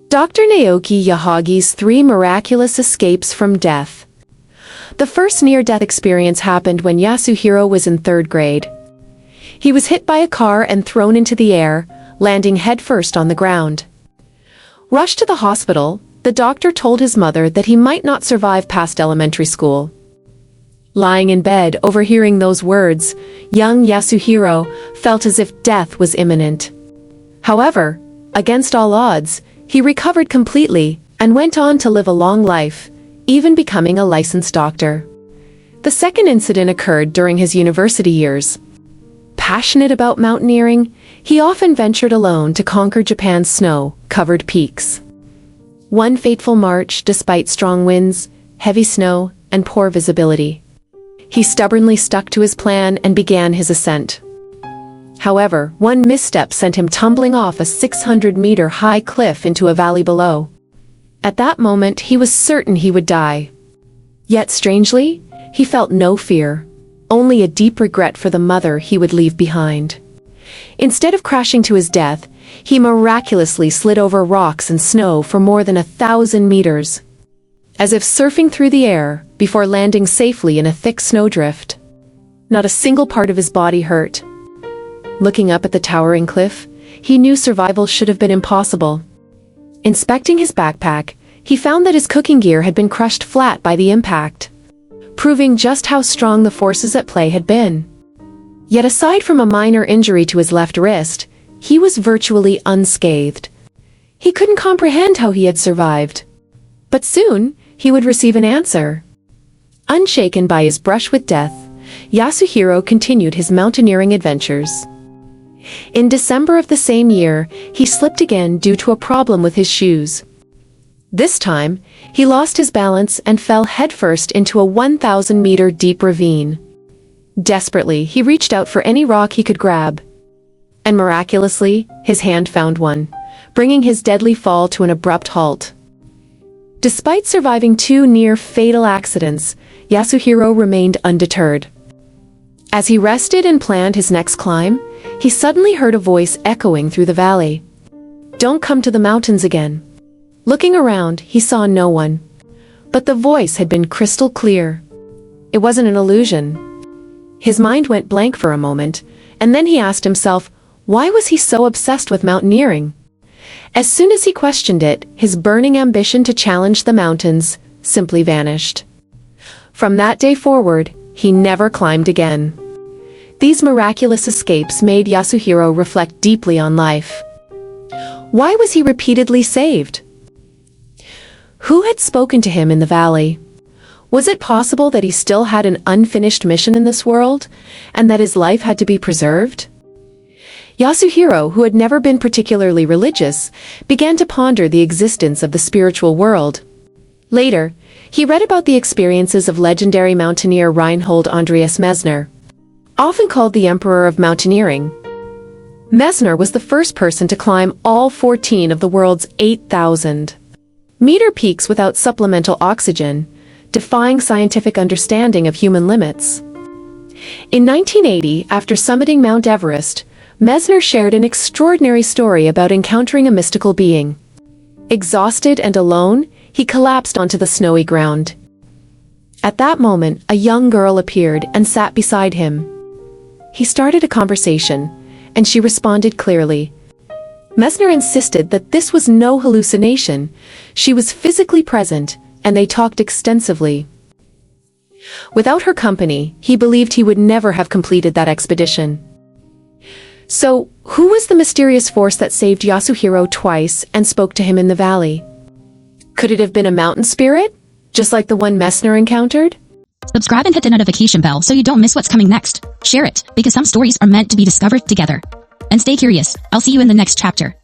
Dr. Naoki Yahagi's 3 miraculous escapes from death. The first near-death experience happened when Yasuhiro was in 3rd grade. He was hit by a car and thrown into the air, landing headfirst on the ground. Rushed to the hospital, the doctor told his mother that he might not survive past elementary school. Lying in bed, overhearing those words, young Yasuhiro felt as if death was imminent. However, against all odds, he recovered completely and went on to live a long life, even becoming a licensed doctor. The second incident occurred during his university years. Passionate about mountaineering, he often ventured alone to conquer Japan's snow-covered peaks. One fateful march, despite strong winds, heavy snow, and poor visibility, he stubbornly stuck to his plan and began his ascent. However, one misstep sent him tumbling off a 600-meter high cliff into a valley below. At that moment, he was certain he would die. Yet strangely, he felt no fear, only a deep regret for the mother he would leave behind. Instead of crashing to his death, he miraculously slid over rocks and snow for more than 1,000 meters, as if surfing through the air before landing safely in a thick snowdrift. Not a single part of his body hurt. Looking up at the towering cliff, he knew survival should have been impossible. Inspecting his backpack, he found that his cooking gear had been crushed flat by the impact, proving just how strong the forces at play had been. Yet aside from a minor injury to his left wrist, he was virtually unscathed. He couldn't comprehend how he had survived. But soon, he would receive an answer. Unshaken by his brush with death, Yasuhiro continued his mountaineering adventures. In December of the same year, he slipped again due to a problem with his shoes. This time, he lost his balance and fell headfirst into a 1,000-meter deep ravine. Desperately, he reached out for any rock he could grab. And miraculously, his hand found one, bringing his deadly fall to an abrupt halt. Despite surviving 2 near-fatal accidents, Yasuhiro remained undeterred. As he rested and planned his next climb, he suddenly heard a voice echoing through the valley. "Don't come to the mountains again." Looking around, he saw no one. But the voice had been crystal clear. It wasn't an illusion. His mind went blank for a moment, and then he asked himself, why was he so obsessed with mountaineering? As soon as he questioned it, his burning ambition to challenge the mountains simply vanished. From that day forward, he never climbed again. These miraculous escapes made Yasuhiro reflect deeply on life. Why was he repeatedly saved? Who had spoken to him in the valley? Was it possible that he still had an unfinished mission in this world, and that his life had to be preserved? Yasuhiro, who had never been particularly religious, began to ponder the existence of the spiritual world. Later, he read about the experiences of legendary mountaineer Reinhold Andreas Messner, often called the Emperor of Mountaineering. Messner was the first person to climb all 14 of the world's 8,000-meter peaks without supplemental oxygen, defying scientific understanding of human limits. In 1980, after summiting Mount Everest, Messner shared an extraordinary story about encountering a mystical being. Exhausted and alone, he collapsed onto the snowy ground. At that moment, a young girl appeared and sat beside him. He started a conversation, and she responded clearly. Messner insisted that this was no hallucination. She was physically present, and they talked extensively. Without her company, he believed he would never have completed that expedition. So, who was the mysterious force that saved Yasuhiro twice and spoke to him in the valley? Could it have been a mountain spirit, just like the one Messner encountered? Subscribe and hit the notification bell so you don't miss what's coming next. Share it, because some stories are meant to be discovered together. And stay curious, I'll see you in the next chapter.